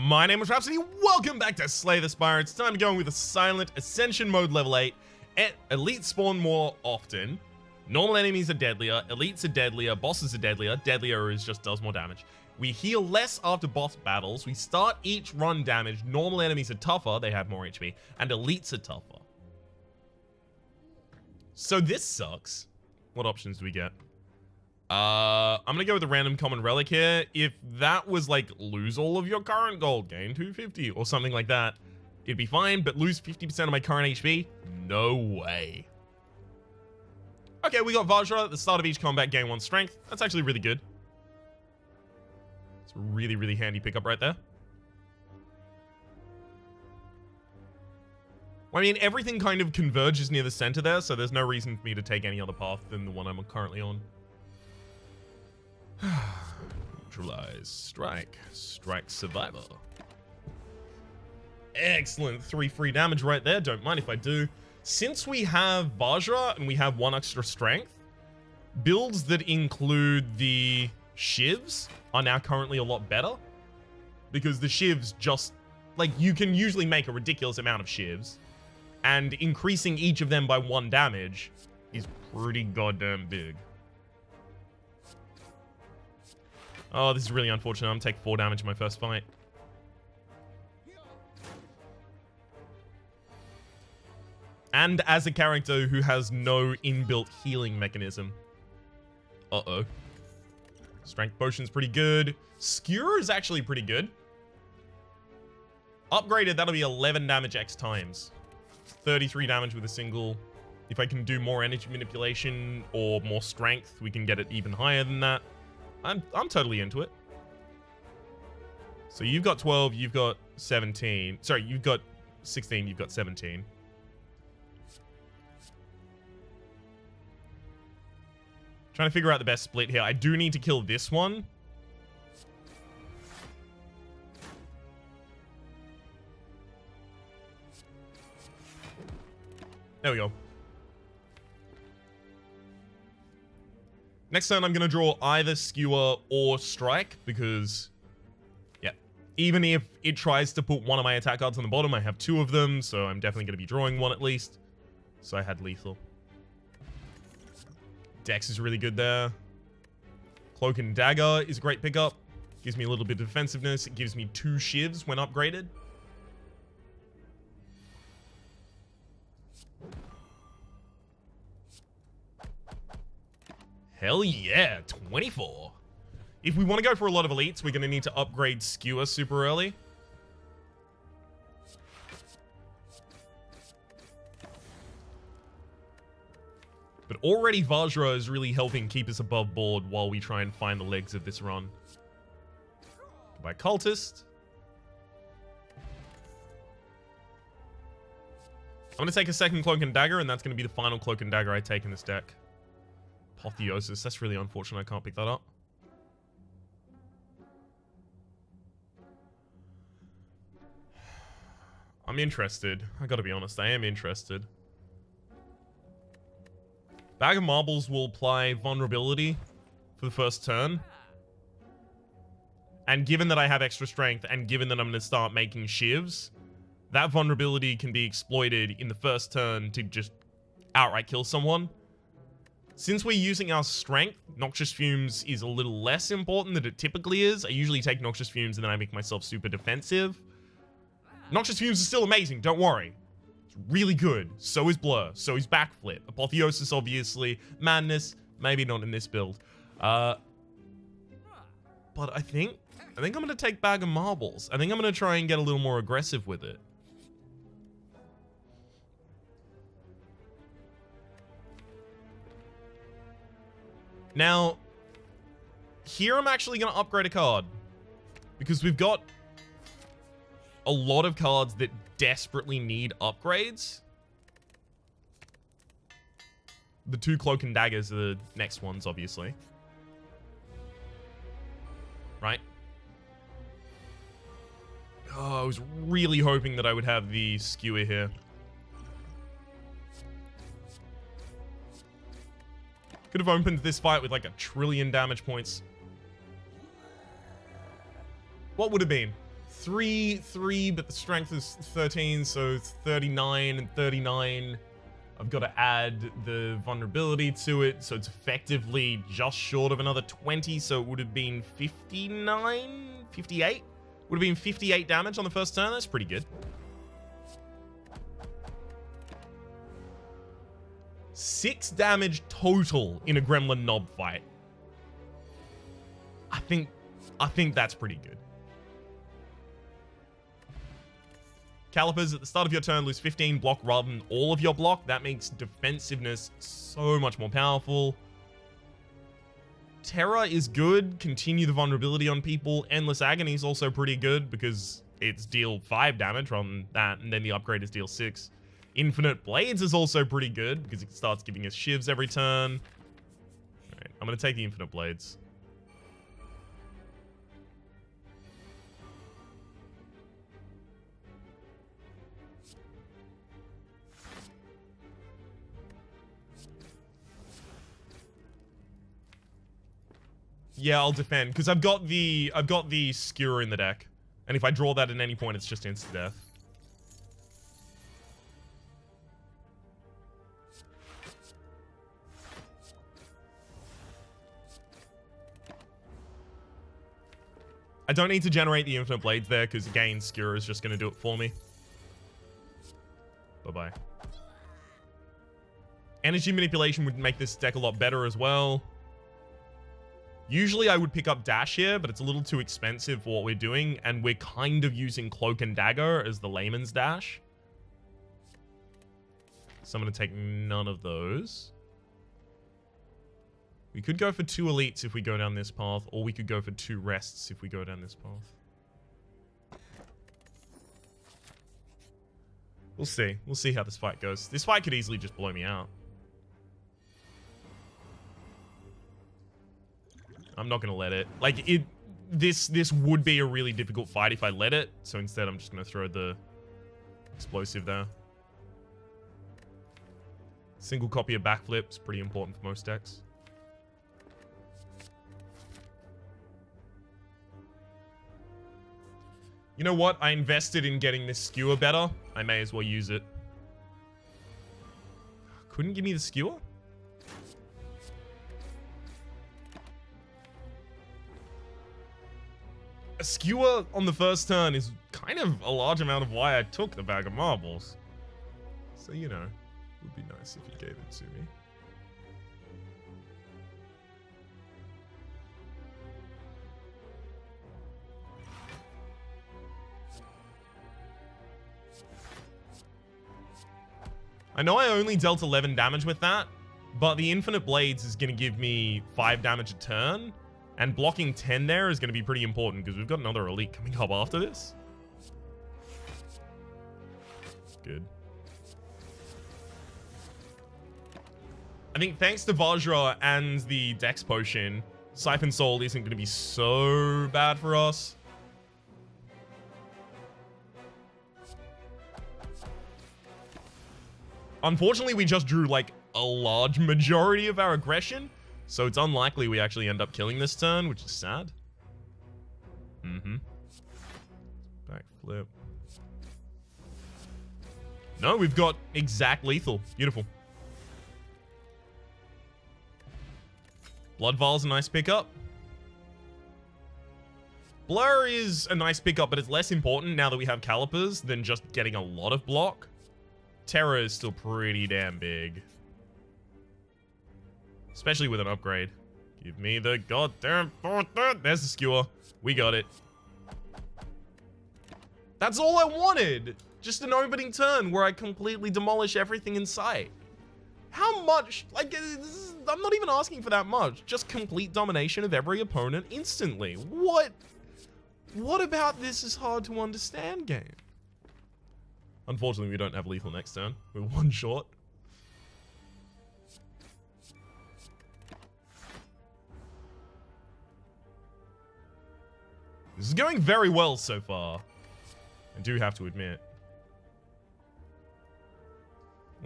My name is Rhapsody, welcome back to Slay the Spire. It's time to go in with a silent Ascension mode level 8. Elites spawn more often. Normal enemies are deadlier, elites are deadlier, bosses are deadlier. Deadlier is just does more damage. We heal less after boss battles. We start each run damage. Normal enemies are tougher, they have more HP. And elites are tougher. So this sucks. What options do we get? I'm gonna go with a random common relic here. If that was like lose all of your current gold, gain 250 or something like that, it'd be fine, but lose 50% of my current HP? No way. Okay, we got Vajra at the start of each combat, gain 1 strength. That's actually really good. It's a really, really handy pickup right there. I mean, everything kind of converges near the center there, so there's no reason for me to take any other path than the one I'm currently on. Neutralize. Strike. Strike Survivor. Excellent. 3 free damage right there. Don't mind if I do. Since we have Vajra and we have 1 extra strength, builds that include the shivs are now currently a lot better. Because the shivs just, like, you can usually make a ridiculous amount of shivs. And increasing each of them by 1 damage is pretty goddamn big. Oh, this is really unfortunate. I'm gonna take 4 damage in my first fight. And as a character who has no inbuilt healing mechanism. Uh-oh. Strength potion's pretty good. Skewer is actually pretty good. Upgraded, that'll be 11 damage X times. 33 damage with a single. If I can do more energy manipulation or more strength, we can get it even higher than that. I'm totally into it. So you've got 12, you've got 17. Sorry, you've got 16, you've got 17. Trying to figure out the best split here. I do need to kill this one. There we go. Next turn, I'm going to draw either Skewer or Strike, because, yeah, even if it tries to put one of my attack cards on the bottom, I have 2 of them, so I'm definitely going to be drawing 1 at least. So I had Lethal. Dex is really good there. Cloak and Dagger is a great pickup. Gives me a little bit of defensiveness. It gives me 2 shivs when upgraded. Hell yeah, 24. If we want to go for a lot of elites, we're going to need to upgrade Skewer super early. But already Vajra is really helping keep us above board while we try and find the legs of this run. Goodbye, Cultist. I'm going to take a second Cloak and Dagger, and that's going to be the final Cloak and Dagger I take in this deck. Apotheosis, that's really unfortunate I can't pick that up. I'm interested. I gotta be honest, I am interested. Bag of Marbles will apply Vulnerability for the first turn. And given that I have extra strength, and given that I'm gonna start making shivs, that Vulnerability can be exploited in the first turn to just outright kill someone. Since we're using our strength, Noxious Fumes is a little less important than it typically is. I usually take Noxious Fumes and then I make myself super defensive. Noxious Fumes is still amazing, don't worry. It's really good. So is Blur. So is Backflip. Apotheosis, obviously. Madness, maybe not in this build. But I think I'm going to take Bag of Marbles. I think I'm going to try and get a little more aggressive with it. Now, here I'm actually going to upgrade a card. Because we've got a lot of cards that desperately need upgrades. The 2 Cloak and Daggers are the next ones, obviously. Right? Oh, I was really hoping that I would have the Skewer here. Could have opened this fight with like 1,000,000,000 damage points. What would have been? 3, but the strength is 13, so it's 39 and 39. I've got to add the vulnerability to it, so it's effectively just short of another 20, so it would have been 59? 58? Would have been 58 damage on the first turn. That's pretty good. 6 damage total in a Gremlin Knob fight. I think that's pretty good. Calipers, at the start of your turn, lose 15 block rather than all of your block. That makes defensiveness so much more powerful. Terror is good. Continue the vulnerability on people. Endless Agony is also pretty good because it's deal 5 damage rather than that, and then the upgrade is deal 6. Infinite Blades is also pretty good because it starts giving us shivs every turn. Alright, I'm going to take the Infinite Blades. Yeah, I'll defend because I've got the skewer in the deck, and if I draw that at any point, it's just instant death. I don't need to generate the Infinite Blades there because again, skewer is just going to do it for me. Bye-bye. Energy Manipulation would make this deck a lot better as well. Usually I would pick up Dash here, but it's a little too expensive for what we're doing, and we're kind of using Cloak and Dagger as the layman's Dash. So I'm going to take none of those. We could go for 2 elites if we go down this path, or we could go for 2 rests if we go down this path. We'll see. We'll see how this fight goes. This fight could easily just blow me out. I'm not going to let it. Like, this would be a really difficult fight if I let it. So instead, I'm just going to throw the explosive there. Single copy of Backflip is pretty important for most decks. You know what? I invested in getting this skewer better. I may as well use it. Couldn't give me the skewer? A skewer on the first turn is kind of a large amount of why I took the bag of marbles. So, you know, it would be nice if you gave it to me. I know I only dealt 11 damage with that, but the Infinite Blades is going to give me 5 damage a turn. And blocking 10 there is going to be pretty important because we've got another elite coming up after this. Good. I think thanks to Vajra and the Dex Potion, Siphon Soul isn't going to be so bad for us. Unfortunately, we just drew like a large majority of our aggression. So it's unlikely we actually end up killing this turn, which is sad. Backflip. No, we've got exact lethal. Beautiful. Blood Vial's a nice pickup. Blur is a nice pickup, but it's less important now that we have Calipers than just getting a lot of block. Terror is still pretty damn big. Especially with an upgrade. Give me the goddamn fourth. There's the skewer. We got it. That's all I wanted. Just an opening turn where I completely demolish everything in sight. How much? Like, I'm not even asking for that much. Just complete domination of every opponent instantly. What about this is hard to understand, game? Unfortunately, we don't have lethal next turn. We're 1 short. This is going very well so far. I do have to admit.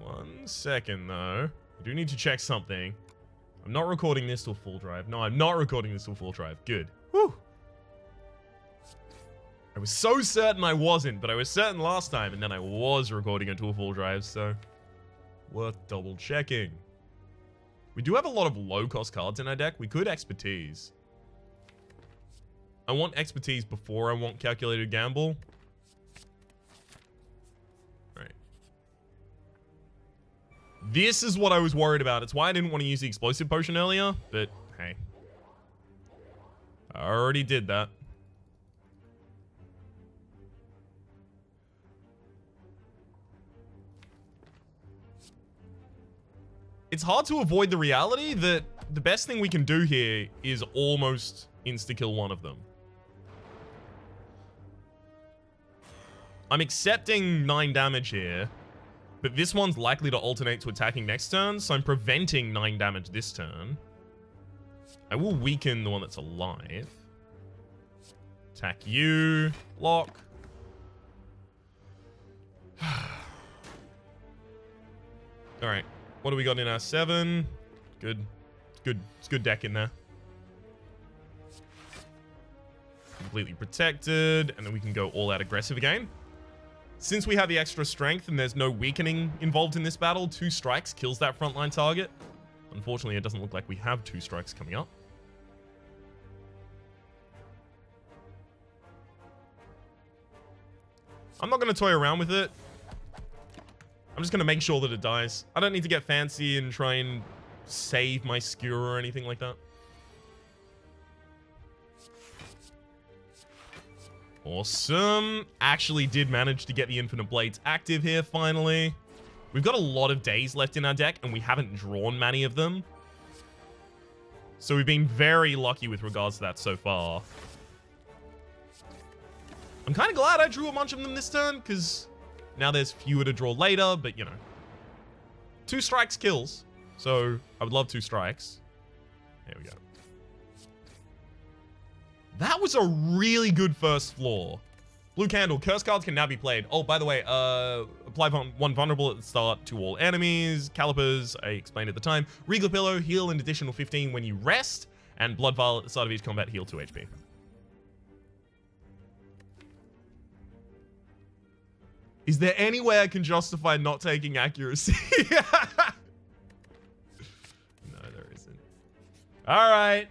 1 second, though. I do need to check something. I'm not recording this till full drive. No, I'm not recording this till full drive. Good. Whew. I was so certain I wasn't, but I was certain last time, and then I was recording into a full drive, so worth double checking. We do have a lot of low-cost cards in our deck. We could expertise. I want expertise before I want calculated gamble. Right. This is what I was worried about. It's why I didn't want to use the explosive potion earlier, but hey. I already did that. It's hard to avoid the reality that the best thing we can do here is almost insta-kill one of them. I'm accepting 9 damage here, but this one's likely to alternate to attacking next turn, so I'm preventing 9 damage this turn. I will weaken the one that's alive. Attack you. Lock. Alright. What do we got in our 7? Good. It's good deck in there. Completely protected. And then we can go all out aggressive again. Since we have the extra strength and there's no weakening involved in this battle, 2 strikes kills that frontline target. Unfortunately, it doesn't look like we have 2 strikes coming up. I'm not going to toy around with it. I'm just going to make sure that it dies. I don't need to get fancy and try and save my skewer or anything like that. Awesome. Actually did manage to get the Infinite Blades active here, finally. We've got a lot of days left in our deck, and we haven't drawn many of them. So we've been very lucky with regards to that so far. I'm kind of glad I drew a bunch of them this turn, because now there's fewer to draw later, but, you know. 2 strikes kills, so I would love 2 strikes. There we go. That was a really good first floor. Blue Candle. Curse cards can now be played. Oh, by the way, apply 1 vulnerable at the start to all enemies. Calipers, I explained at the time. Regal Pillow, heal an additional 15 when you rest. And Blood Vial at the start of each combat, heal 2 HP. Is there any way I can justify not taking accuracy? No, there isn't. Alright.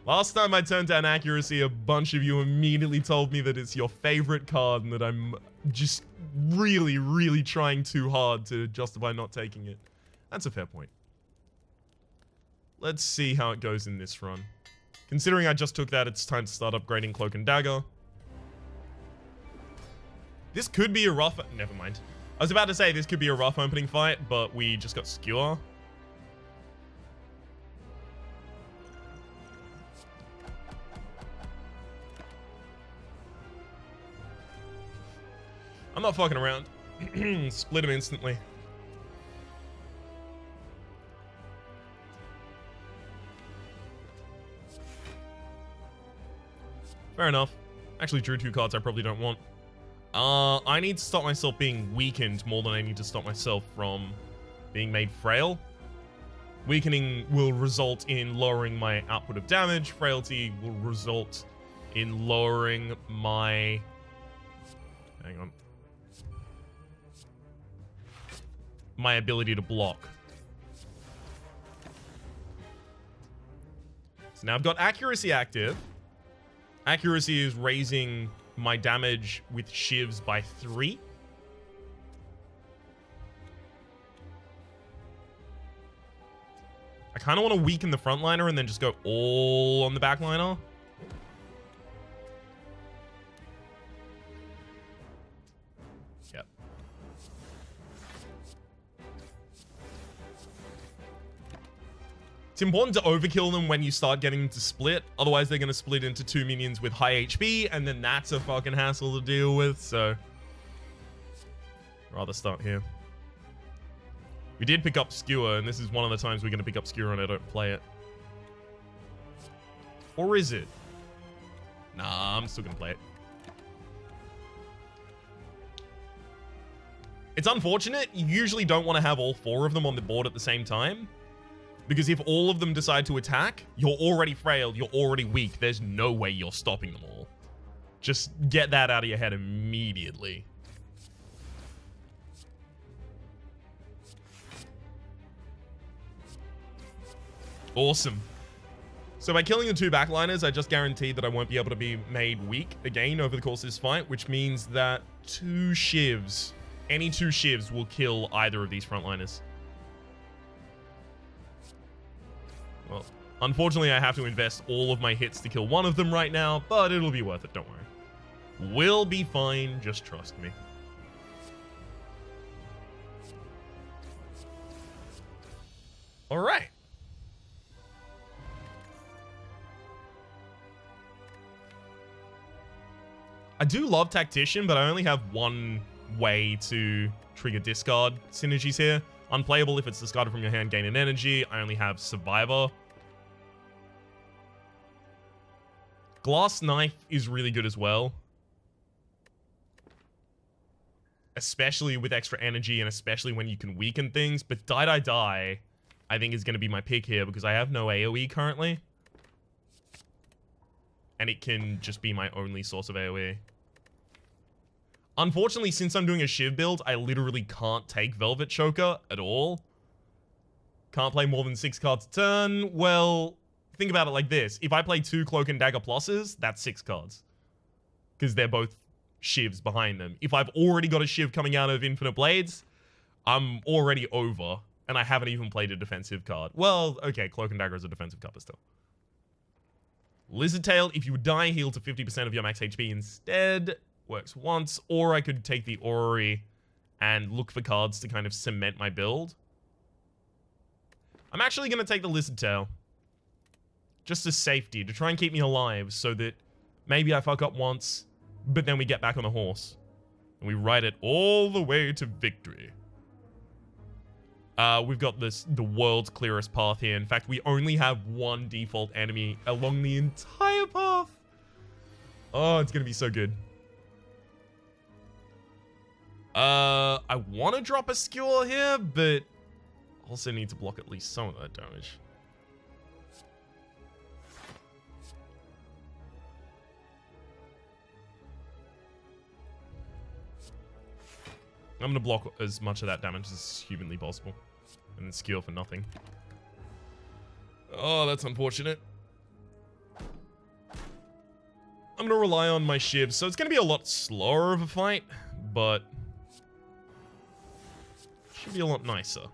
Last time I turned down accuracy, a bunch of you immediately told me that it's your favorite card and that I'm just really, really trying too hard to justify not taking it. That's a fair point. Let's see how it goes in this run. Considering I just took that, it's time to start upgrading Cloak and Dagger. This could be a rough... Never mind. I was about to say this could be a rough opening fight, but we just got Skewer. I'm not fucking around. Split him instantly. Fair enough. Actually drew 2 cards I probably don't want. I need to stop myself being weakened more than I need to stop myself from being made frail. Weakening will result in lowering my output of damage. Frailty will result in lowering my... Hang on. My ability to block. So now I've got accuracy active. Accuracy is raising my damage with shivs by 3. I kind of want to weaken the frontliner and then just go all on the backliner. Yep. It's important to overkill them when you start getting them to split. Otherwise, they're going to split into 2 minions with high HP, and then that's a fucking hassle to deal with, so... rather start here. We did pick up Skewer, and this is one of the times we're going to pick up Skewer and I don't play it. Or is it? Nah, I'm still going to play it. It's unfortunate. You usually don't want to have all 4 of them on the board at the same time. Because if all of them decide to attack, you're already frail, you're already weak. There's no way you're stopping them all. Just get that out of your head immediately. Awesome. So by killing the 2 backliners, I just guaranteed that I won't be able to be made weak again over the course of this fight, which means that 2 shivs, any 2 shivs will kill either of these frontliners. Well, unfortunately, I have to invest all of my hits to kill one of them right now, but it'll be worth it, don't worry. We'll be fine, just trust me. All right. I do love Tactician, but I only have one way to trigger discard synergies here. Unplayable if it's discarded from your hand, gain an energy. I only have Survivor. Glass Knife is really good as well. Especially with extra energy and especially when you can weaken things. But Die, I think is going to be my pick here because I have no AoE currently. And it can just be my only source of AoE. Unfortunately, since I'm doing a Shiv build, I literally can't take Velvet Choker at all. Can't play more than 6 cards a turn. Well, think about it like this. If I play 2 Cloak and Dagger pluses, that's 6 cards. Because they're both Shivs behind them. If I've already got a Shiv coming out of Infinite Blades, I'm already over. And I haven't even played a defensive card. Well, okay, Cloak and Dagger is a defensive card, but still. Lizard Tail, if you die, heal to 50% of your max HP instead. Works once. Or I could take the Orrery and look for cards to kind of cement my build. I'm actually going to take the Lizard Tail. Just as safety, to try and keep me alive so that maybe I fuck up once, but then we get back on the horse. And we ride it all the way to victory. We've got the world's clearest path here. In fact, we only have 1 default enemy along the entire path. Oh, it's going to be so good. I want to drop a skewer here, but also need to block at least some of that damage. I'm going to block as much of that damage as humanly possible. And then skewer for nothing. Oh, that's unfortunate. I'm going to rely on my shivs, so it's going to be a lot slower of a fight, but should be a lot nicer. So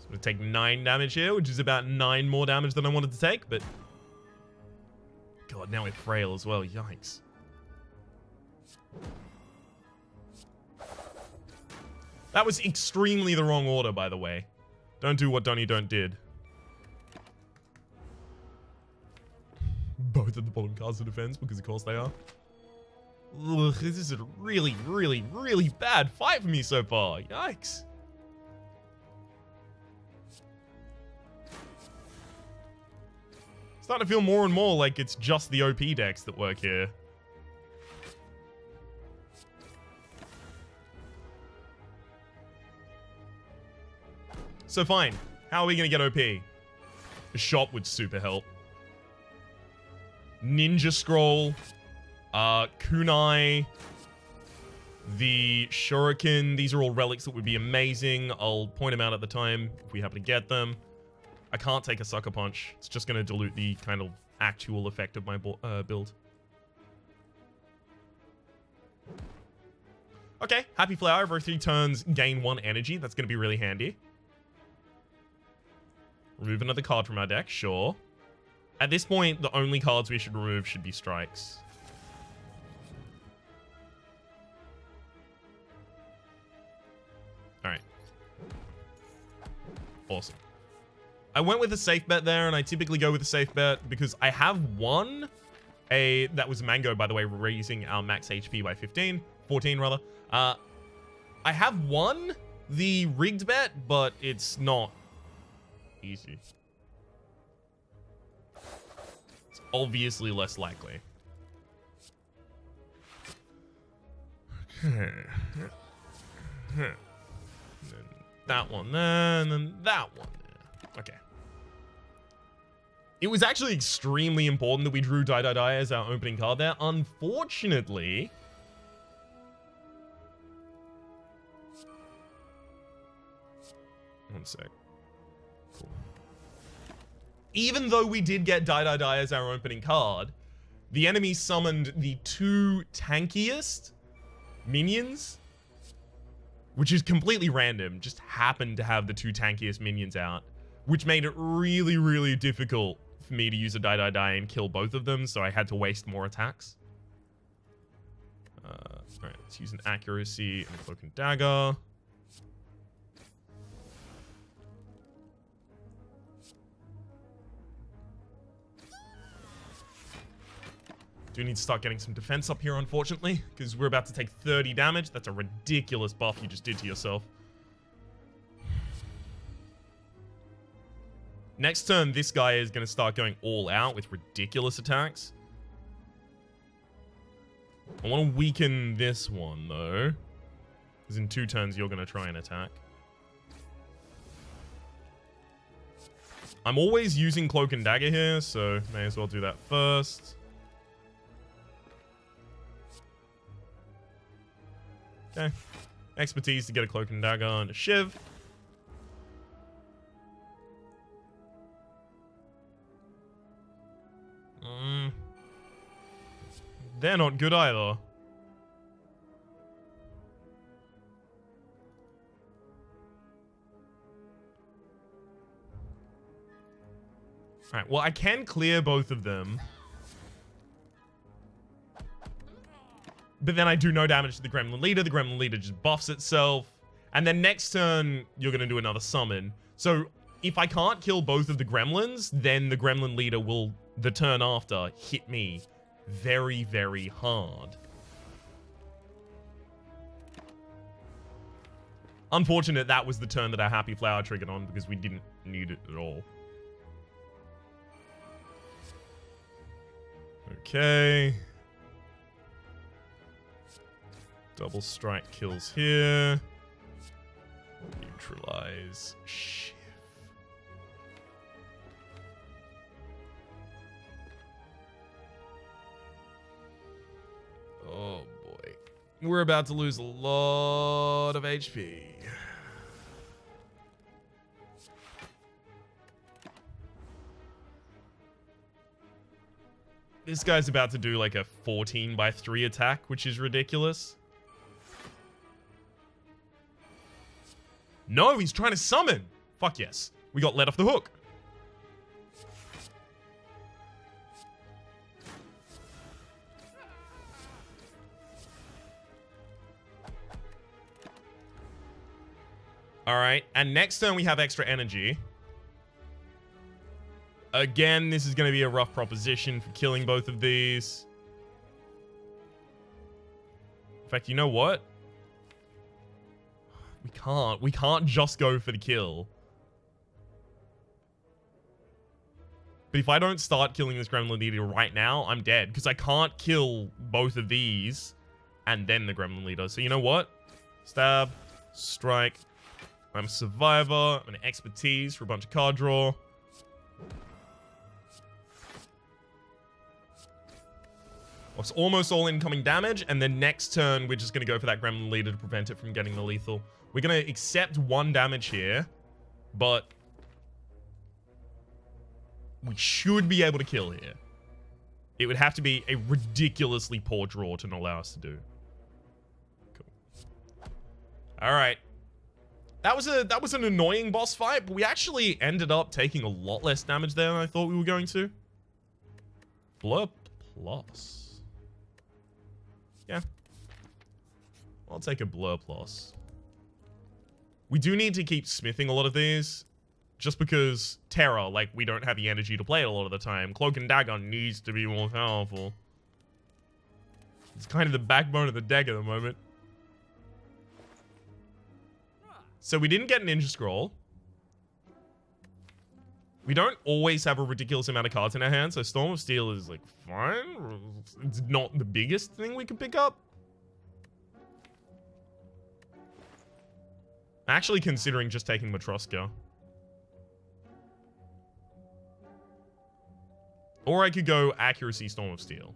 I'm going to take 9 damage here, which is about 9 more damage than I wanted to take, but God, now we're frail as well. Yikes. That was extremely the wrong order, by the way. Don't do what Donnie Don't did. Both of the bottom cards of defense, because of course they are. Ugh, this is a really, really, really bad fight for me so far. Yikes. Starting to feel more and more like it's just the OP decks that work here. So fine, how are we going to get OP? The shop would super help. Ninja Scroll, Kunai, the Shuriken, these are all relics that would be amazing. I'll point them out at the time if we happen to get them. I can't take a Sucker Punch. It's just going to dilute the kind of actual effect of my build. Okay, Happy Flower. Every 3 turns, gain 1 energy. That's going to be really handy. Remove another card from our deck, sure. At this point, the only cards we should remove should be strikes. Alright. Awesome. I went with a safe bet there, and I typically go with a safe bet because I have won that was Mango, by the way, raising our max HP by 14 rather. I have won the rigged bet, but it's not easy. It's obviously less likely. Okay. That one there, and then that one there. Okay. It was actually extremely important that we drew Die Die Die as our opening card there. Unfortunately... One sec. Cool. Even though we did get Die Die Die as our opening card, the enemy summoned the 2 tankiest minions, which is completely random, just happened to have the 2 tankiest minions out, which made it really, really difficult for me to use a Die Die Die and kill both of them, so I had to waste more attacks. Alright, let's use an accuracy and a cloak and dagger. Do need to start getting some defense up here, unfortunately, because we're about to take 30 damage. That's a ridiculous buff you just did to yourself. Next turn, this guy is going to start going all out with ridiculous attacks. I want to weaken this one, though, because in 2 turns, you're going to try and attack. I'm always using Cloak and Dagger here, so may as well do that first. Okay. Expertise to get a Cloak and Dagger and a Shiv. They're not good either. Alright, well, I can clear both of them. But then I do no damage to the Gremlin Leader. The Gremlin Leader just buffs itself. And then next turn, you're going to do another summon. So if I can't kill both of the Gremlins, then the Gremlin Leader will, the turn after, hit me very, very hard. Unfortunate that was the turn that our Happy Flower triggered on because we didn't need it at all. Okay. Double strike kills here. Neutralize. Shiv. Oh boy. We're about to lose a lot of HP. This guy's about to do like a 14/3 attack, which is ridiculous. No, he's trying to summon. Fuck yes. We got let off the hook. All right, and next turn we have extra energy. Again, this is going to be a rough proposition for killing both of these. In fact, you know what? We can't just go for the kill. But if I don't start killing this Gremlin Leader right now, I'm dead. Because I can't kill both of these and then the Gremlin Leader. So you know what? Stab, strike. I'm a survivor. I'm an expertise for a bunch of card draw. It's almost all incoming damage, and then next turn, we're just going to go for that Gremlin Leader to prevent it from getting the lethal. We're going to accept 1 damage here, but we should be able to kill here. It would have to be a ridiculously poor draw to allow us to do. Cool. All right. That was an annoying boss fight, but we actually ended up taking a lot less damage there than I thought we were going to. Blur plus. Yeah. I'll take a Blur plus. We do need to keep smithing a lot of these. Just because Terror, like, we don't have the energy to play it a lot of the time. Cloak and Dagger needs to be more powerful. It's kind of the backbone of the deck at the moment. So we didn't get a Ninja Scroll. We don't always have a ridiculous amount of cards in our hands, so Storm of Steel is, like, fine. It's not the biggest thing we could pick up. Actually considering just taking Matroska. Or I could go accuracy Storm of Steel.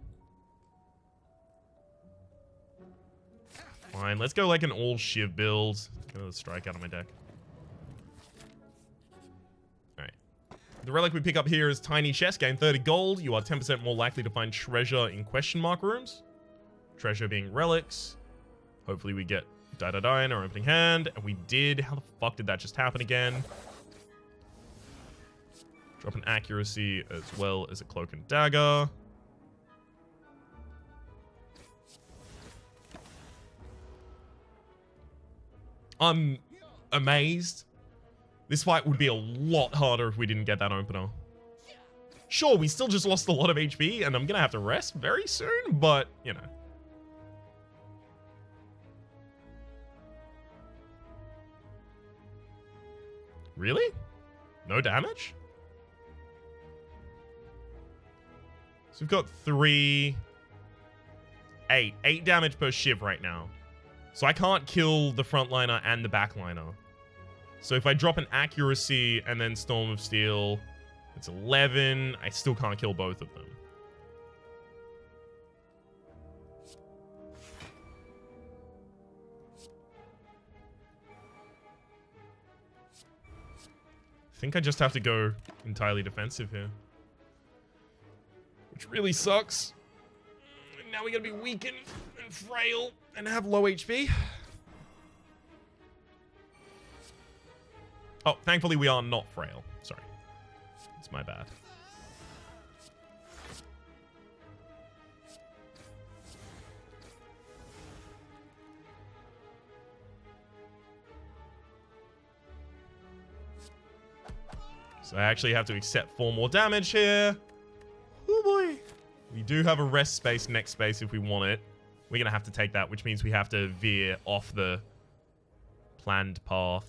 Fine, let's go like an all Shiv build. Get another strike out of my deck. Alright. The relic we pick up here is Tiny Chest. Gain 30 gold. You are 10% more likely to find treasure in question mark rooms. Treasure being relics. Hopefully we get die in our opening hand. And we did. How the fuck did that just happen again? Drop an accuracy as well as a cloak and dagger. I'm amazed. This fight would be a lot harder if we didn't get that opener. Sure, we still just lost a lot of HP, and I'm gonna have to rest very soon, but, you know. Really? No damage? So we've got 8 damage per Shiv right now. So I can't kill the frontliner and the backliner. So if I drop an accuracy and then Storm of Steel, it's 11. I still can't kill both of them. I think I just have to go entirely defensive here. Which really sucks. Now we're gonna be weakened and frail and have low HP. Oh, thankfully we are not frail. Sorry. It's my bad. So I actually have to accept 4 more damage here. Oh boy. We do have a rest space next space if we want it. We're going to have to take that, which means we have to veer off the planned path.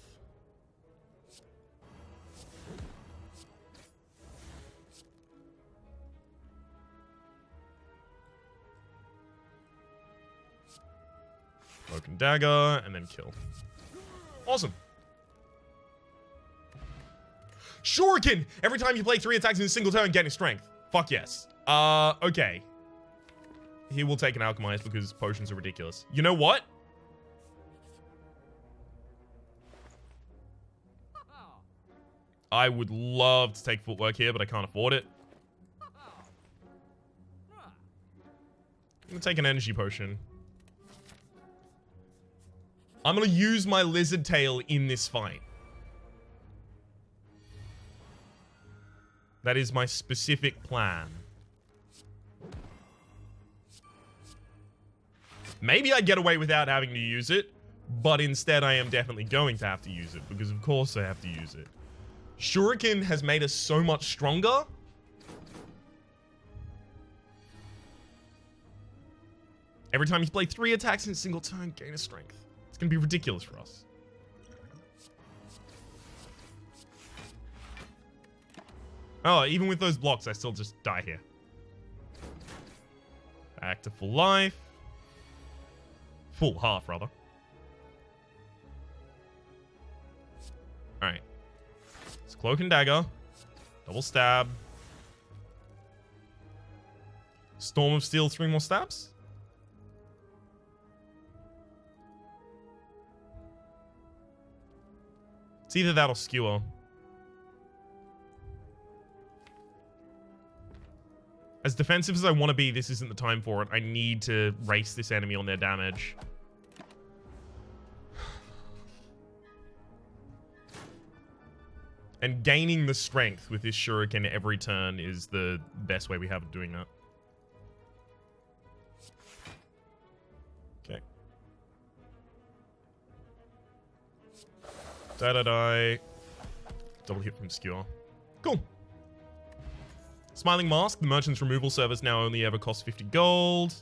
Broken dagger, and then kill. Awesome. Shuriken! Every time you play 3 attacks in a single turn, gaining strength. Fuck yes. Okay. He will take an alchemized because potions are ridiculous. You know what? I would love to take footwork here, but I can't afford it. I'm gonna take an energy potion. I'm gonna use my lizard tail in this fight. That is my specific plan. Maybe I get away without having to use it, but instead I am definitely going to have to use it, because of course I have to use it. Shuriken has made us so much stronger. Every time you play 3 attacks in a single turn, gain a strength. It's going to be ridiculous for us. Oh, even with those blocks, I still just die here. Back to full life. Full half, rather. Alright. It's cloak and dagger. Double stab. Storm of Steel, 3 more stabs. It's either that or skewer. As defensive as I want to be, this isn't the time for it. I need to race this enemy on their damage. And gaining the strength with this shuriken every turn is the best way we have of doing that. Okay. Die. Double hit from skewer. Cool. Smiling Mask, the merchant's removal service now only ever costs 50 gold.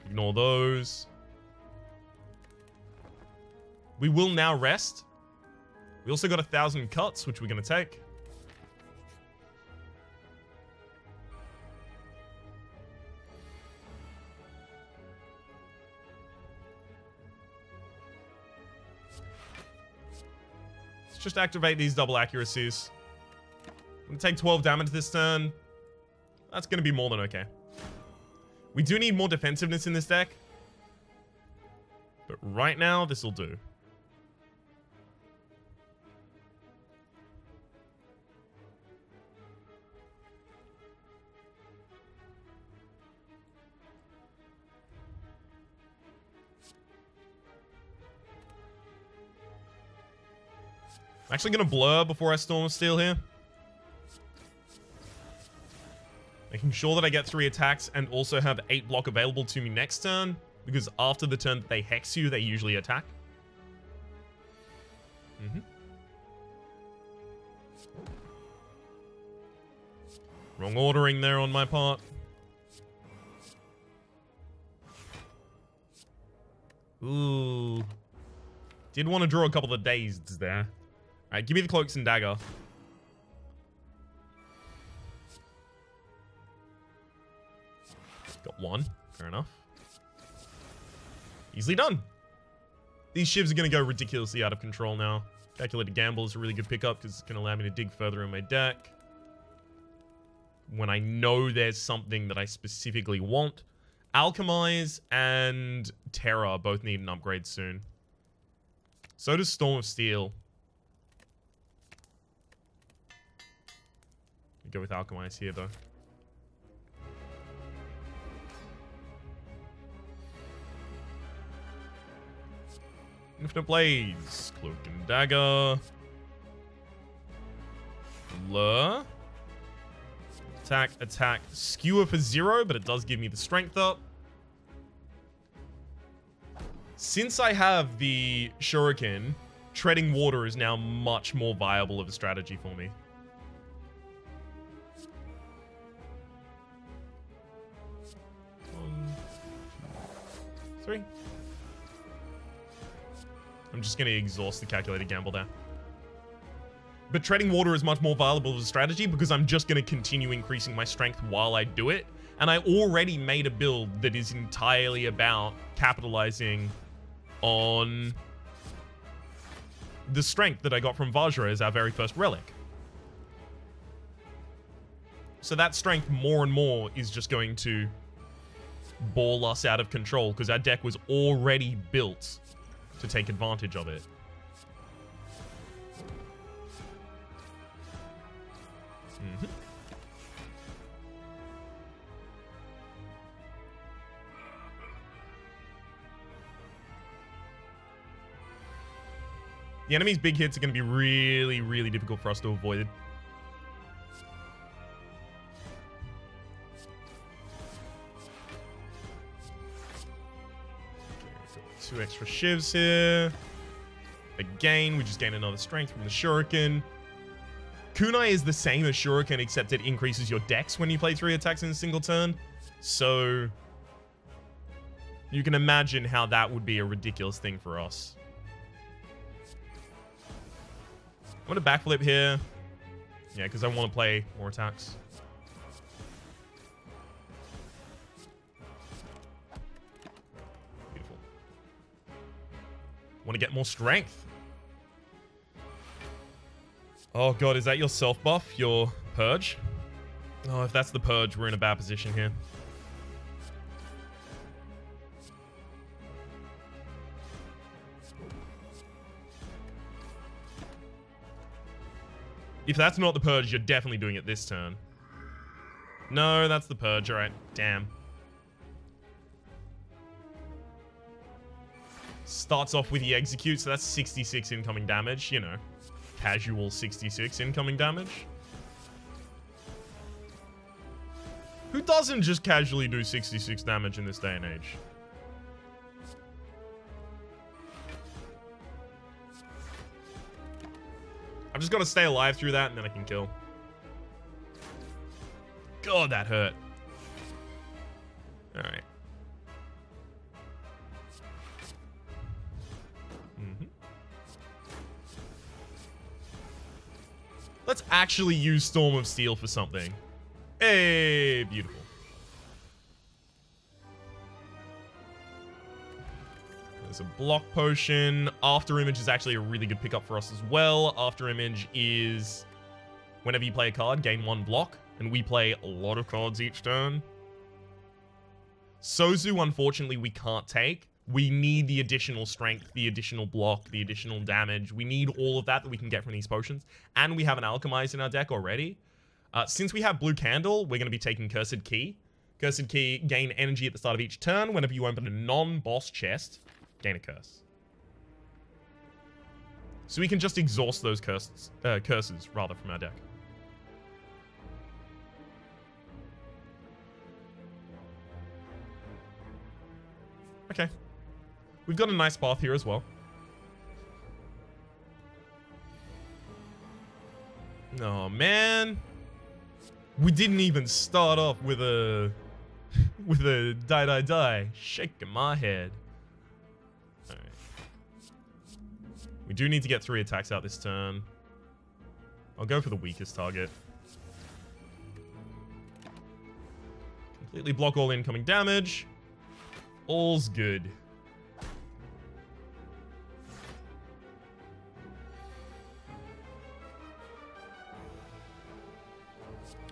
Ignore those. We will now rest. We also got 1,000 cuts, which we're going to take. Let's just activate these double accuracies. I'm going to take 12 damage this turn. That's going to be more than okay. We do need more defensiveness in this deck. But right now, this will do. I'm actually going to blur before I Storm of Steel here. Making sure that I get 3 attacks and also have 8 block available to me next turn. Because after the turn that they hex you, they usually attack. Wrong ordering there on my part. Ooh. Did want to draw a couple of dazeds there. Alright, give me the Cloaks and Dagger. Got 1. Fair enough. Easily done. These shivs are going to go ridiculously out of control now. Calculated Gamble is a really good pickup because it's going to allow me to dig further in my deck. When I know there's something that I specifically want. Alchemize and Terror both need an upgrade soon. So does Storm of Steel. Go with Alchemize here, though. Infinite Blades. Cloak and Dagger. Lure. Attack, attack. Skewer for 0, but it does give me the strength up. Since I have the Shuriken, Treading Water is now much more viable of a strategy for me. 1, 2, 3. I'm just going to exhaust the Calculated Gamble there. But Treading Water is much more viable as a strategy because I'm just going to continue increasing my strength while I do it. And I already made a build that is entirely about capitalizing on the strength that I got from Vajra as our very first relic. So that strength more and more is just going to ball us out of control because our deck was already built to take advantage of it. The enemy's big hits are going to be really, really difficult for us to avoid. Okay, 2 extra shivs here. Again, we just gain another strength from the Shuriken. Kunai is the same as Shuriken, except it increases your dex when you play 3 attacks in a single turn. So you can imagine how that would be a ridiculous thing for us. I'm going to backflip here. Yeah, because I want to play more attacks. Beautiful. Want to get more strength. Oh god, is that your self buff? Your purge? Oh, if that's the purge, we're in a bad position here. If that's not the purge, you're definitely doing it this turn. No, that's the purge. Alright, damn. Starts off with the execute, so that's 66 incoming damage, you know. Casual 66 incoming damage. Who doesn't just casually do 66 damage in this day and age? I've just got to stay alive through that and then I can kill. God, that hurt. Alright. Let's actually use Storm of Steel for something. Hey, beautiful. There's a block potion. After Image is actually a really good pickup for us as well. After Image is whenever you play a card, gain 1 block. and we play a lot of cards each turn. Sozu, unfortunately, we can't take. We need the additional strength, the additional block, the additional damage. We need all of that we can get from these potions. And we have an Alchemize in our deck already. Since we have Blue Candle, we're going to be taking Cursed Key. Cursed Key, gain energy at the start of each turn. Whenever you open a non-boss chest, gain a curse. So we can just exhaust those curses rather from our deck. Okay. We've got a nice path here as well. Oh, man. We didn't even start off with a... with a die. Shaking my head. Alright. We do need to get 3 attacks out this turn. I'll go for the weakest target. Completely block all incoming damage. All's good.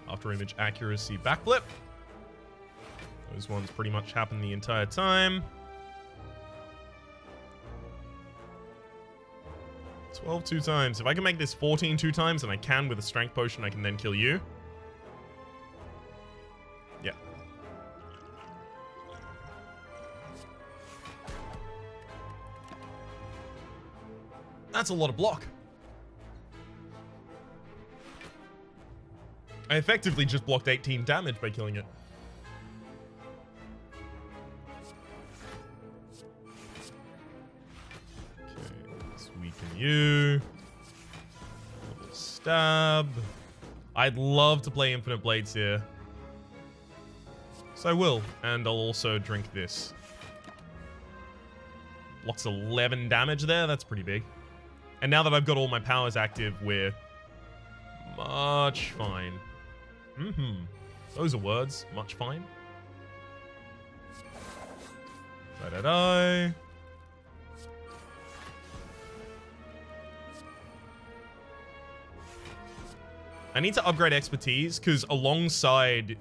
After image accuracy backflip. Those ones pretty much happen the entire time. 12 2 times. If I can make this 14 2 times, and I can with a strength potion, I can then kill you. Yeah. That's a lot of block. I effectively just blocked 18 damage by killing it. Okay, let's weaken you. Double stab. I'd love to play Infinite Blades here. So I will, and I'll also drink this. Blocks 11 damage there, that's pretty big. And now that I've got all my powers active, we're much fine. Those are words. Much fine. Die. I need to upgrade expertise, because alongside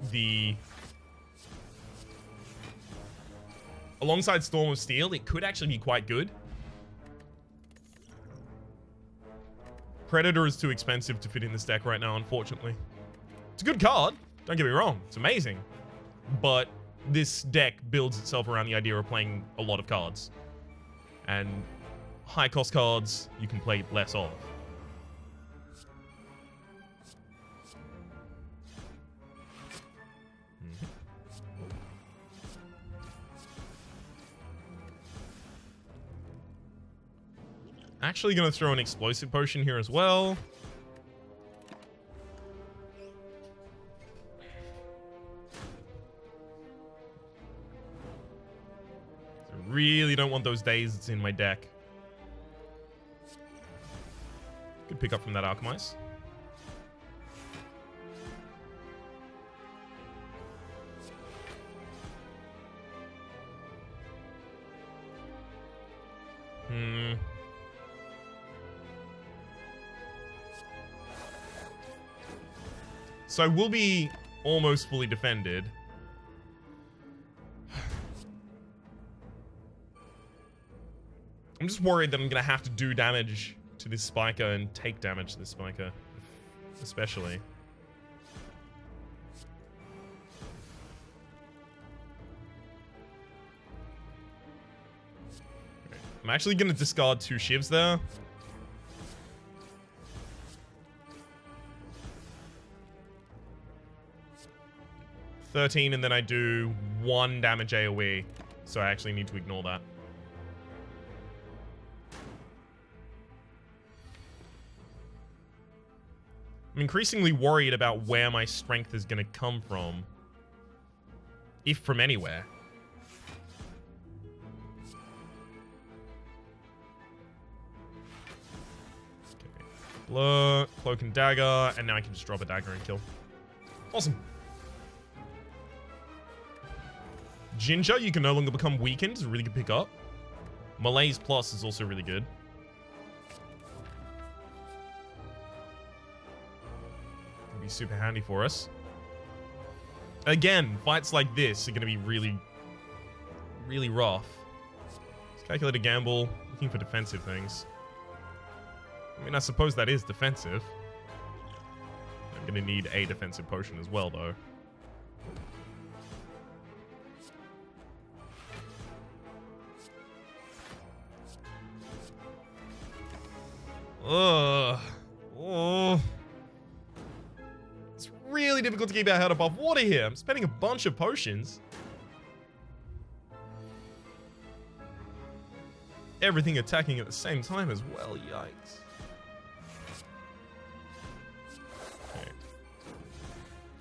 Storm of Steel, it could actually be quite good. Predator is too expensive to fit in this deck right now, unfortunately. It's a good card, don't get me wrong, it's amazing. But this deck builds itself around the idea of playing a lot of cards. And high cost cards, you can play less of. Actually gonna throw an explosive potion here as well. Really don't want those days that's in my deck. Good pick up from that Alchemize. So I will be almost fully defended. I'm just worried that I'm going to have to do damage to this Spiker and take damage to this Spiker. Especially. I'm actually going to discard 2 shivs there. $13, and then I do 1 damage AoE. So I actually need to ignore that. I'm increasingly worried about where my strength is going to come from. If from anywhere. Okay. Blur, Cloak and Dagger, and now I can just drop a dagger and kill. Awesome. Ginger, you can no longer become weakened. It's a really good pickup. Malaise Plus is also really good. It'll be super handy for us. Again, fights like this are going to be really, really rough. Let's calculate a gamble, looking for defensive things. I mean, I suppose that is defensive. I'm going to need a defensive potion as well, though. Ugh. Oh. It's really difficult to keep our head above water here. I'm spending a bunch of potions. Everything attacking at the same time as well. Yikes. Okay.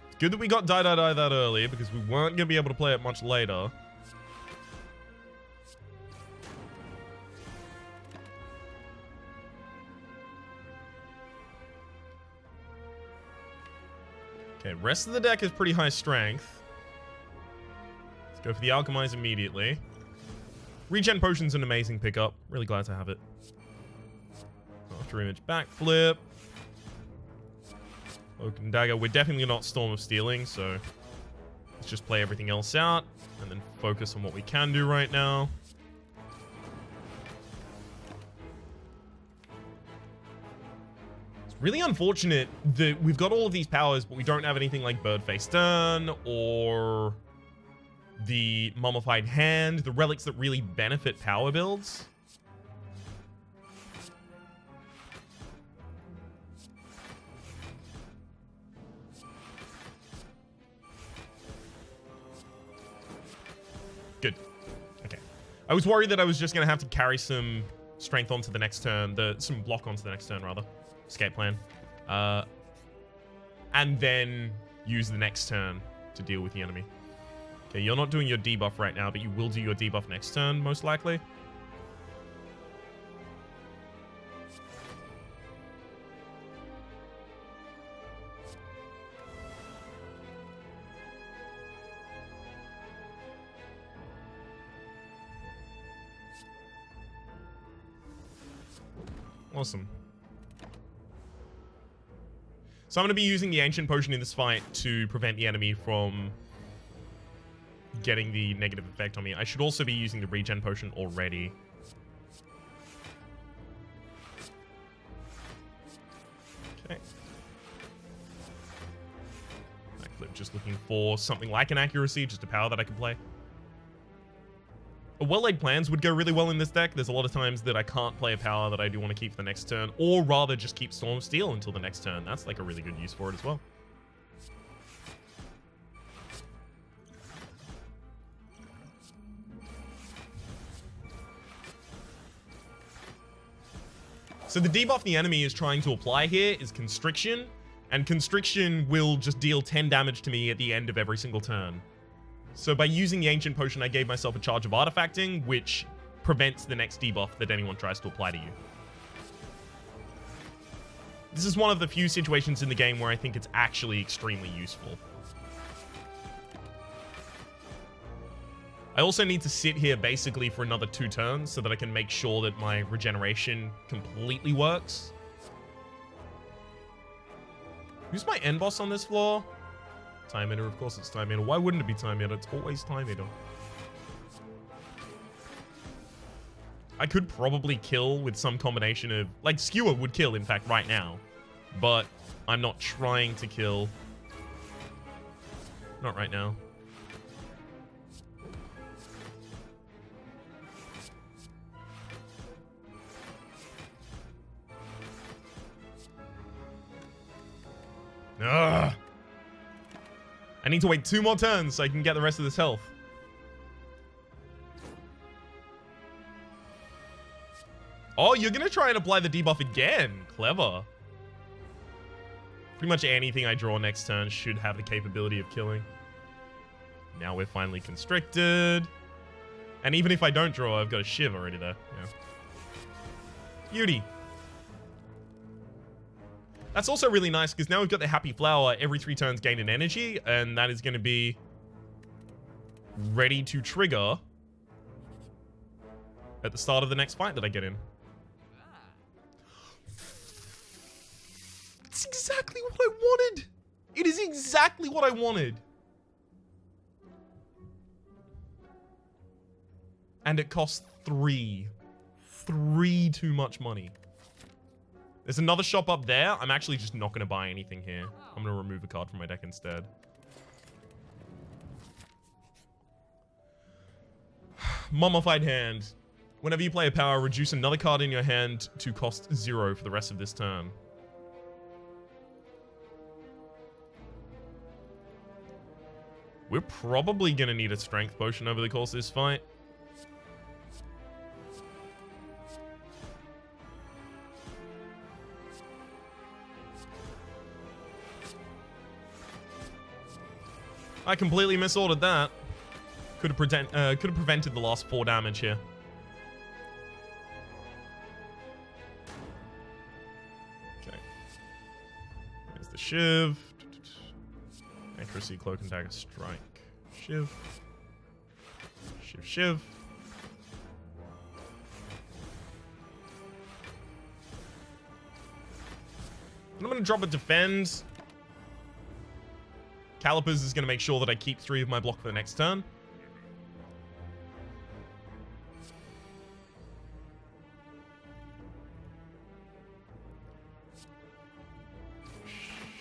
It's good that we got die that early because we weren't going to be able to play it much later. Okay, rest of the deck is pretty high strength. Let's go for the Alchemize immediately. Regen Potion's an amazing pickup. Really glad to have it. After image backflip. Cloak and Dagger. We're definitely not Storm of Stealing, so let's just play everything else out and then focus on what we can do right now. Really unfortunate that we've got all of these powers, but we don't have anything like Birdface Stern or the Mummified Hand, the relics that really benefit power builds. Good. Okay. I was worried that I was just going to have to carry some strength onto the next turn, some block onto the next turn, rather. Escape plan. And then use the next turn to deal with the enemy. Okay, you're not doing your debuff right now, but you will do your debuff next turn, most likely. Awesome. So I'm going to be using the Ancient Potion in this fight to prevent the enemy from getting the negative effect on me. I should also be using the Regen Potion already. Okay. Backflip, just looking for something like an accuracy, just a power that I can play. Well-laid plans would go really well in this deck. There's a lot of times that I can't play a power that I do want to keep for the next turn, or rather just keep Storm of Steel until the next turn. That's like a really good use for it as well. So the debuff the enemy is trying to apply here is Constriction, and Constriction will just deal 10 damage to me at the end of every single turn. So by using the Ancient Potion, I gave myself a charge of Artifacting, which prevents the next debuff that anyone tries to apply to you. This is one of the few situations in the game where I think it's actually extremely useful. I also need to sit here basically for another 2 turns so that I can make sure that my regeneration completely works. Who's my end boss on this floor? Time Eater, of course it's Time Eater. Why wouldn't it be Time Eater? It's always Time Eater. I could probably kill with some combination of... Like, Skewer would kill, in fact, right now. But I'm not trying to kill. Not right now. Ugh! I need to wait 2 more turns so I can get the rest of this health. Oh, you're going to try and apply the debuff again. Clever. Pretty much anything I draw next turn should have the capability of killing. Now we're finally constricted. And even if I don't draw, I've got a Shiv already there. Yeah. Beauty. That's also really nice because now we've got the Happy Flower. Every 3 turns gain an energy, and that is going to be ready to trigger at the start of the next fight that I get in. It's exactly what I wanted. It is exactly what I wanted. And it costs 3. 3 too much money. There's another shop up there. I'm actually just not going to buy anything here. I'm going to remove a card from my deck instead. Mummified Hand. Whenever you play a power, reduce another card in your hand to cost 0 for the rest of this turn. We're probably going to need a strength potion over the course of this fight. I completely misordered that. Could have prevented the last 4 damage here. Okay. There's the Shiv. Accuracy, Cloak and Dagger, Strike. Shiv. Shiv, Shiv. And I'm going to drop a Defend. Calipers is going to make sure that I keep 3 of my block for the next turn.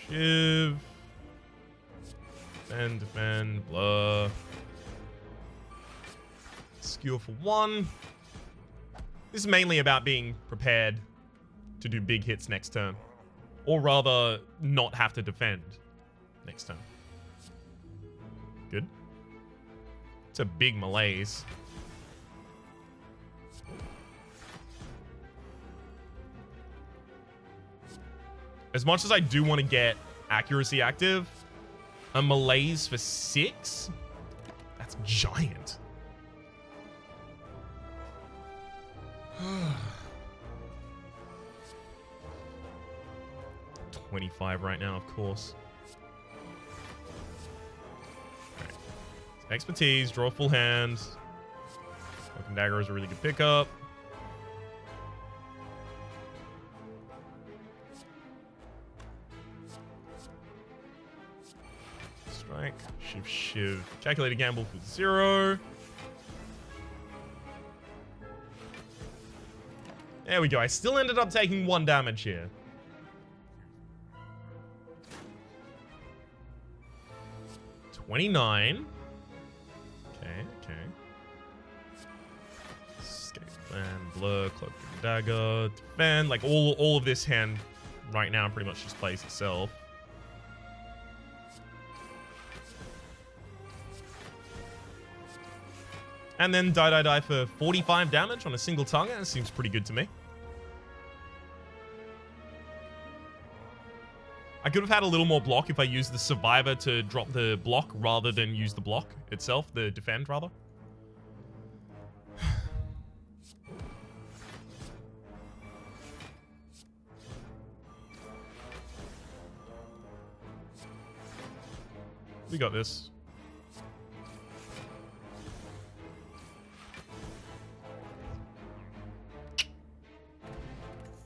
Shiv. Defend, blur. Skewer for 1. This is mainly about being prepared to do big hits next turn. Or rather, not have to defend next turn. Good. It's a big malaise. As much as I do want to get accuracy active, a malaise for 6? That's giant. 25 right now, of course. Okay. Expertise, draw a full hand. Cloak and Dagger is a really good pickup. Strike, Shiv, Shiv. Calculated gamble for 0. There we go. I still ended up taking 1 damage here. $29. Okay. Escape land, blur, cloak and dagger, defend. Like all of this hand right now pretty much just plays itself. And then die for 45 damage on a single target. That seems pretty good to me. I could have had a little more block if I used the survivor to drop the block rather than use the block itself, the defend rather. We got this.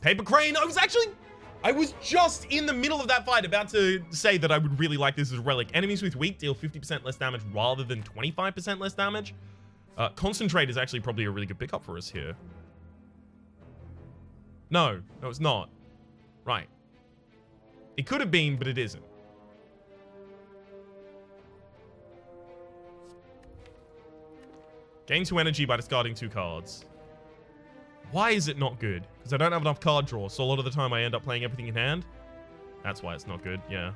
Paper Crane. I was just in the middle of that fight about to say that I would really like this as a relic. Enemies with weak deal 50% less damage rather than 25% less damage. Concentrate is actually probably a really good pickup for us here. No, it's not. Right. It could have been, but it isn't. Gain 2 energy by discarding 2 cards. Why is it not good? Because I don't have enough card draw, so a lot of the time I end up playing everything in hand. That's why it's not good, yeah.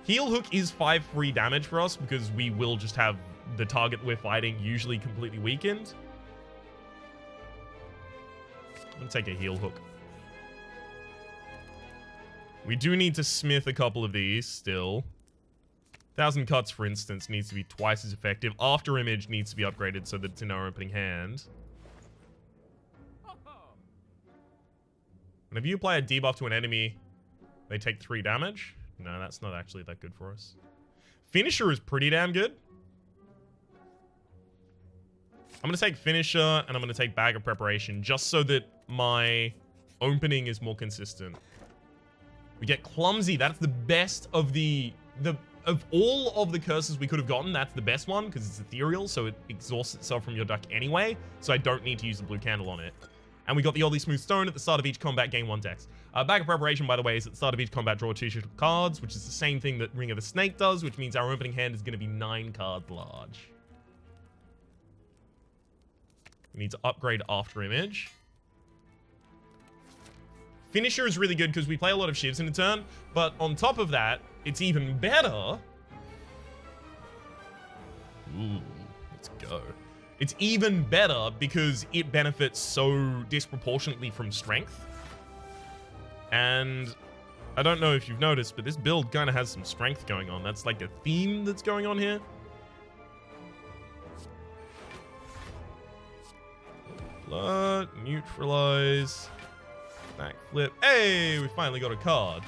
Heel Hook is 5 free damage for us because we will just have the target we're fighting usually completely weakened. I'm gonna take a Heel Hook. We do need to smith a couple of these still. 1,000 Cuts, for instance, needs to be twice as effective. After Image needs to be upgraded so that it's in our opening hand. Whenever you apply a debuff to an enemy, they take 3 damage. No, that's not actually that good for us. Finisher is pretty damn good. I'm going to take Finisher, and I'm going to take Bag of Preparation, just so that my opening is more consistent. We get Clumsy. That's the best of the of all of the curses we could have gotten, that's the best one because it's ethereal, so it exhausts itself from your deck anyway, so I don't need to use the blue candle on it. And we got the Oddly Smooth Stone at the start of each combat, gain 1 dex. Bag of Preparation, by the way, is at the start of each combat, draw 2 cards, which is the same thing that Ring of the Snake does, which means our opening hand is going to be 9 cards large. We need to upgrade After Image. Finisher is really good because we play a lot of shivs in a turn, but on top of that, it's even better. Ooh, let's go. It's even better because it benefits so disproportionately from strength. And I don't know if you've noticed, but this build kind of has some strength going on. That's like a theme that's going on here. Blood, neutralize, backflip. Hey, we finally got a card.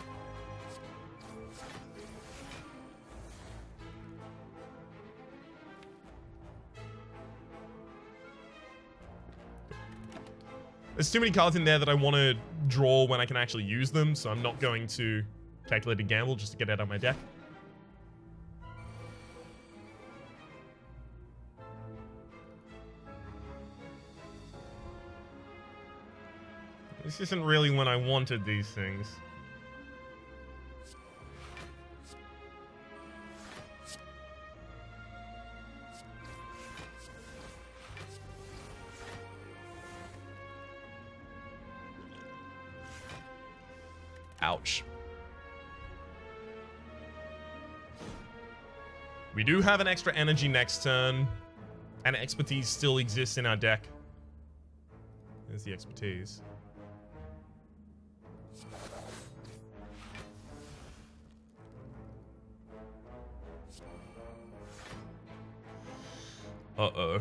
There's too many cards in there that I want to draw when I can actually use them, so I'm not going to calculate a gamble just to get it out of my deck. This isn't really when I wanted these things. Ouch. We do have an extra energy next turn, and expertise still exists in our deck. There's the expertise. Uh-oh.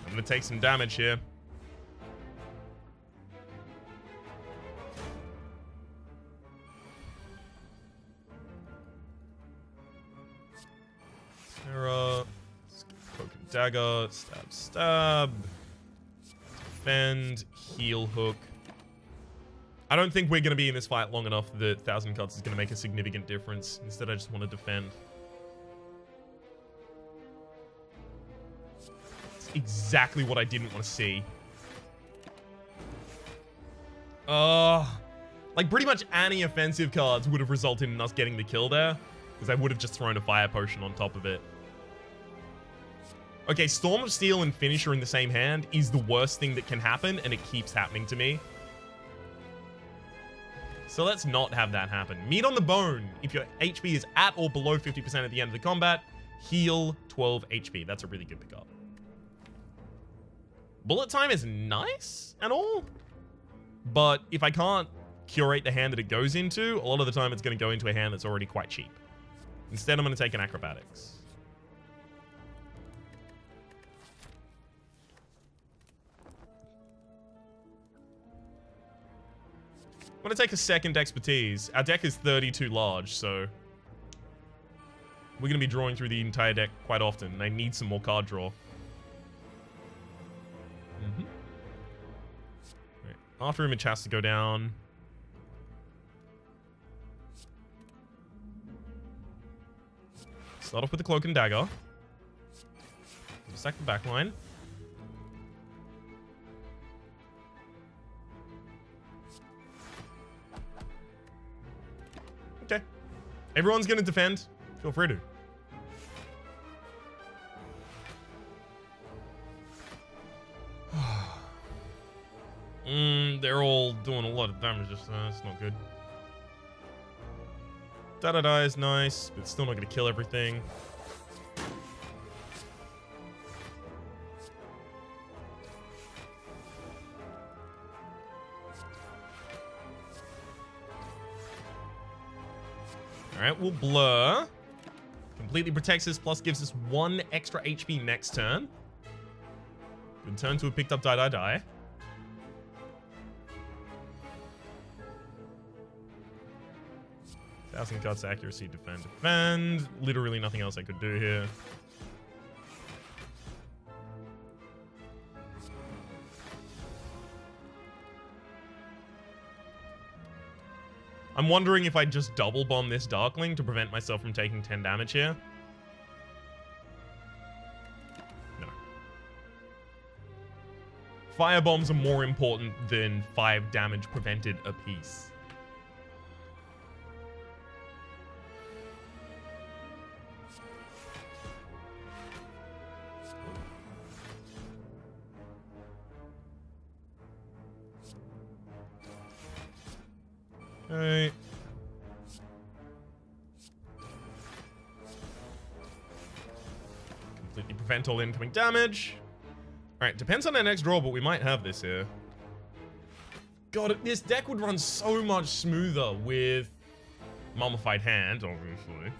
I'm gonna take some damage here. Sarah. Cloak and dagger. Stab, stab. Defend. Heal hook. I don't think we're going to be in this fight long enough that 1,000 cuts is going to make a significant difference. Instead, I just want to defend. It's exactly what I didn't want to see. Like, pretty much any offensive cards would have resulted in us getting the kill there, because I would have just thrown a fire potion on top of it. Okay, Storm of Steel and Finisher in the same hand is the worst thing that can happen, and it keeps happening to me. So let's not have that happen. Meat on the Bone. If your HP is at or below 50% at the end of the combat, heal 12 HP. That's a really good pickup. Bullet Time is nice and all, but if I can't curate the hand that it goes into, a lot of the time it's going to go into a hand that's already quite cheap. Instead, I'm going to take an Acrobatics. I'm going to take a second expertise. Our deck is 32 large, so we're going to be drawing through the entire deck quite often, and I need some more card draw. Right. After Image has to go down. Start off with the Cloak and Dagger. Sack the backline. Okay. Everyone's going to defend. Feel free to. They're all doing a lot of damage, so that's not good. Da-da-da is nice, but it's still not going to kill everything. Alright, we'll blur. Completely protects us, plus gives us 1 extra HP next turn. Good turn to have picked up Die Die Die. Thousand cuts, accuracy, defend, defend. Literally nothing else I could do here. I'm wondering if I just double bomb this Darkling to prevent myself from taking 10 damage here. No. Fire bombs are more important than 5 damage prevented apiece. Okay. Completely prevent all incoming damage. Alright, depends on our next draw, but we might have this here. God, this deck would run so much smoother with Mummified Hand, obviously.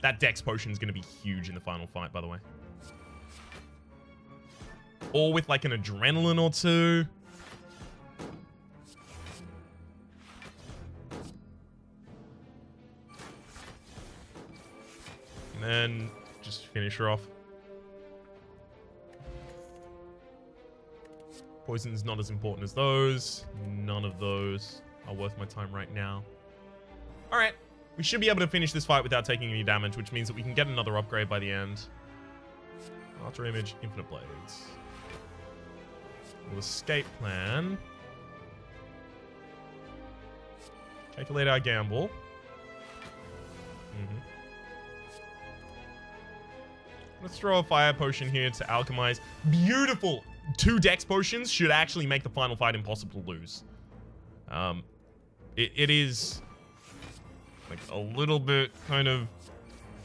That Dex potion is going to be huge in the final fight, by the way. Or with like an Adrenaline or two. And then just finish her off. Poison's not as important as those. None of those are worth my time right now. Alright. We should be able to finish this fight without taking any damage, which means that we can get another upgrade by the end. After image, infinite blades. We'll escape plan. Calculate our gamble. Let's throw a fire potion here to alchemize. Beautiful! 2 dex potions should actually make the final fight impossible to lose. It is like a little bit kind of...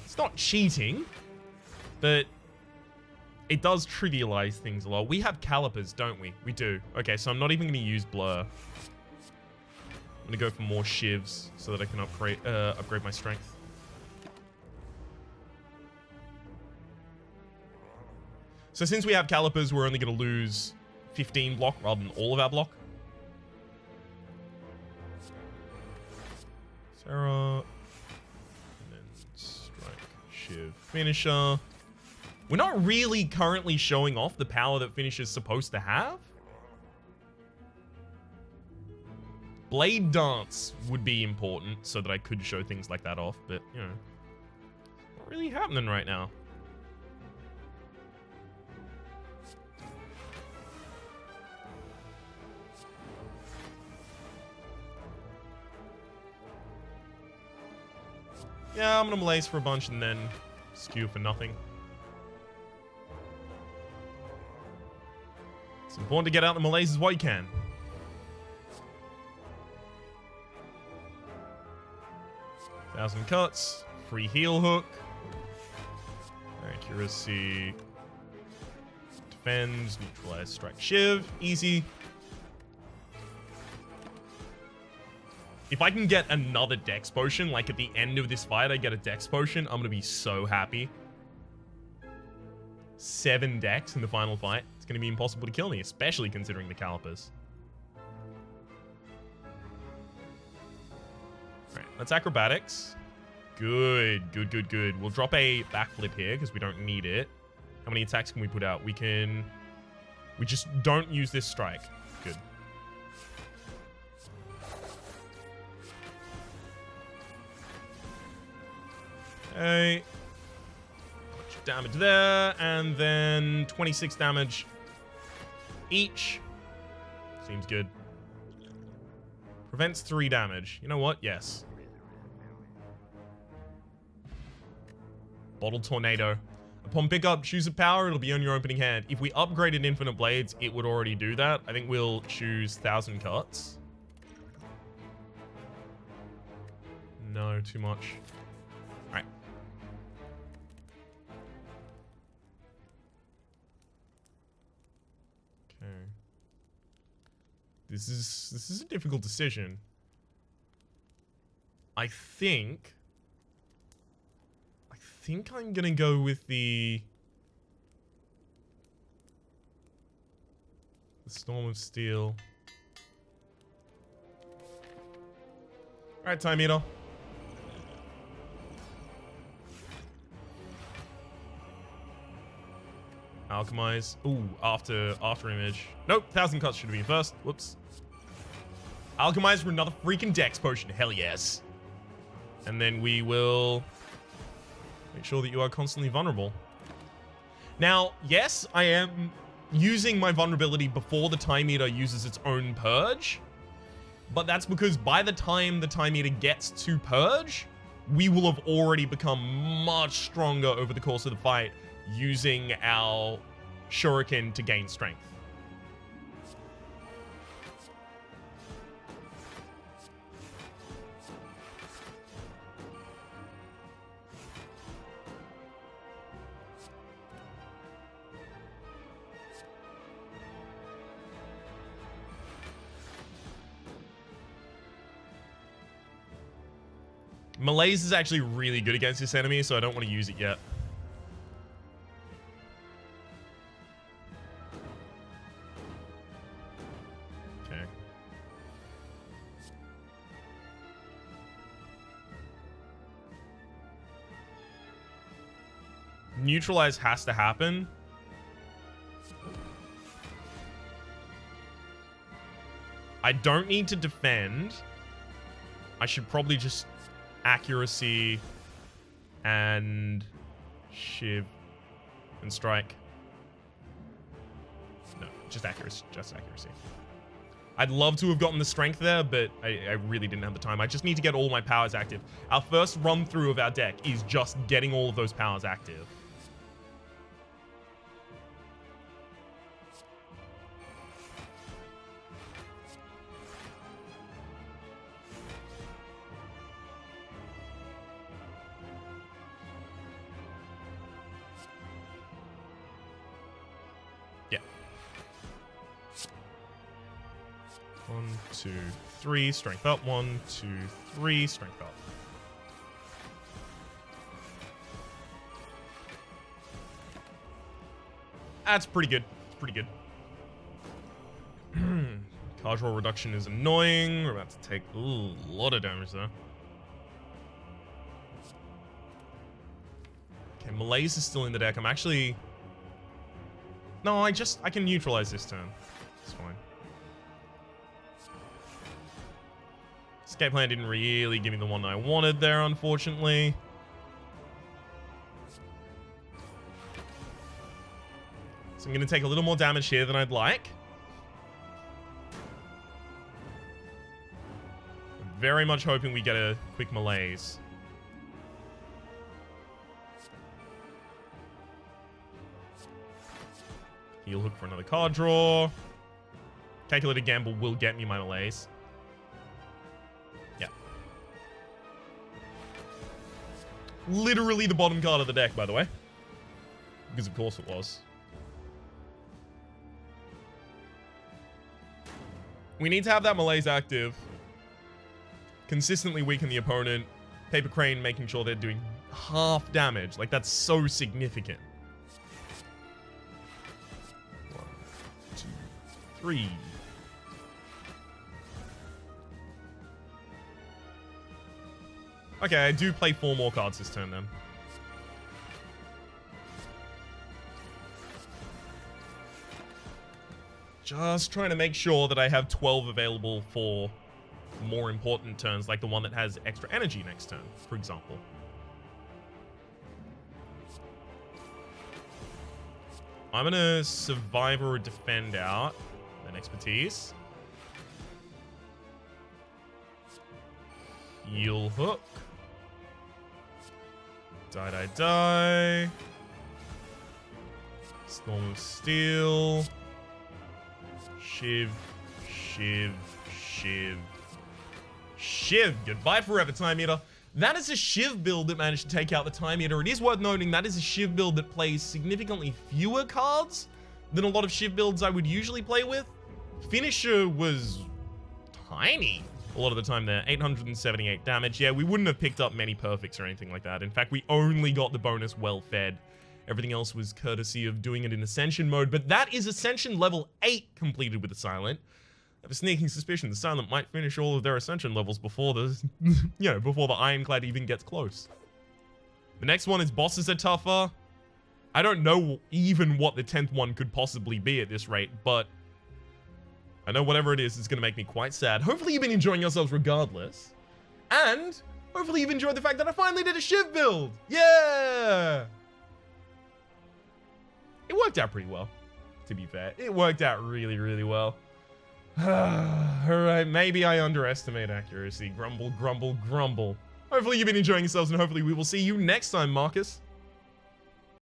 It's not cheating, but it does trivialize things a lot. We have calipers, don't we? We do. Okay, so I'm not even going to use blur. I'm going to go for more shivs so that I can upgrade my strength. So since we have calipers, we're only going to lose 15 block rather than all of our block. Sarah. And then strike, shiv, finisher. We're not really currently showing off the power that finisher's supposed to have. Blade Dance would be important so that I could show things like that off, but, you know, not really happening right now. Yeah, I'm gonna malaise for a bunch and then skew for nothing. It's important to get out the malaises while you can. Thousand cuts, free heal hook, accuracy, defends, neutralize, strike, shiv, easy. If I can get another dex potion, like at the end of this fight, I get a dex potion, I'm gonna be so happy. 7 dex in the final fight. It's gonna be impossible to kill me, especially considering the calipers. Alright, let's acrobatics. Good, good, good, good. We'll drop a backflip here because we don't need it. How many attacks can we put out? We just don't use this strike. Good. Okay. Much damage there, and then 26 damage each. Seems good. Prevents 3 damage. You know what? Yes. Bottle Tornado. Upon pickup, choose a power, it'll be on your opening hand. If we upgraded Infinite Blades, it would already do that. I think we'll choose 1,000 Cuts. No, too much. Alright. Okay. This is a difficult decision. I think I'm gonna go with the Storm of Steel. Alright, Time Eater. Alchemize. Ooh, after image. Nope, 1,000 Cuts should have been first. Whoops. Alchemize for another freaking dex potion. Hell yes. And then we will make sure that you are constantly vulnerable. Now, yes, I am using my vulnerability before the Time Eater uses its own purge. But that's because by the time the Time Eater gets to purge, we will have already become much stronger over the course of the fight using our shuriken to gain strength. Malaise is actually really good against this enemy, so I don't want to use it yet. Okay. Neutralize has to happen. I don't need to defend. I should probably just accuracy and shiv and strike. No, just accuracy. I'd love to have gotten the strength there, but I really didn't have the time. I just need to get all my powers active. Our first run through of our deck is just getting all of those powers active. Yeah. 1, 2, 3, strength up. 1, 2, 3, strength up. That's pretty good. It's pretty good. Card roll reduction is annoying. We're about to take a lot of damage there. Okay, Malaise is still in the deck. I'm actually... No, I can neutralize this turn. It's fine. Escape plan didn't really give me the one I wanted there, unfortunately. So I'm going to take a little more damage here than I'd like. I'm very much hoping we get a quick Malaise. Heal hook for another card draw. Calculated gamble will get me my Malaise. Yeah. Literally the bottom card of the deck, by the way. Because of course it was. We need to have that Malaise active. Consistently weaken the opponent. Paper Crane making sure they're doing half damage. Like, that's so significant. 1, 2, 3. Okay, I do play 4 more cards this turn then. Just trying to make sure that I have 12 available for more important turns, like the one that has extra energy next turn, for example. I'm gonna survive or defend out. Then expertise. Heal hook. Die. Storm of Steel. Shiv. Goodbye forever, Time Eater. That is a Shiv build that managed to take out the Time Eater. It is worth noting that is a Shiv build that plays significantly fewer cards than a lot of Shiv builds I would usually play with. Finisher was tiny a lot of the time there. 878 damage. Yeah, we wouldn't have picked up many perfects or anything like that. In fact, we only got the bonus well-fed. Everything else was courtesy of doing it in Ascension mode, but that is Ascension level 8 completed with the Silent. I have a sneaking suspicion the Silent might finish all of their Ascension levels before the, before the Ironclad even gets close. The next one is bosses are tougher. I don't know even what the 10th one could possibly be at this rate, but I know whatever it is going to make me quite sad. Hopefully you've been enjoying yourselves regardless. And hopefully you've enjoyed the fact that I finally did a shiv build. Yeah! It worked out pretty well, to be fair. It worked out really, really well. Alright, maybe I underestimate accuracy. Grumble, grumble, grumble. Hopefully you've been enjoying yourselves, and hopefully we will see you next time, Marcus.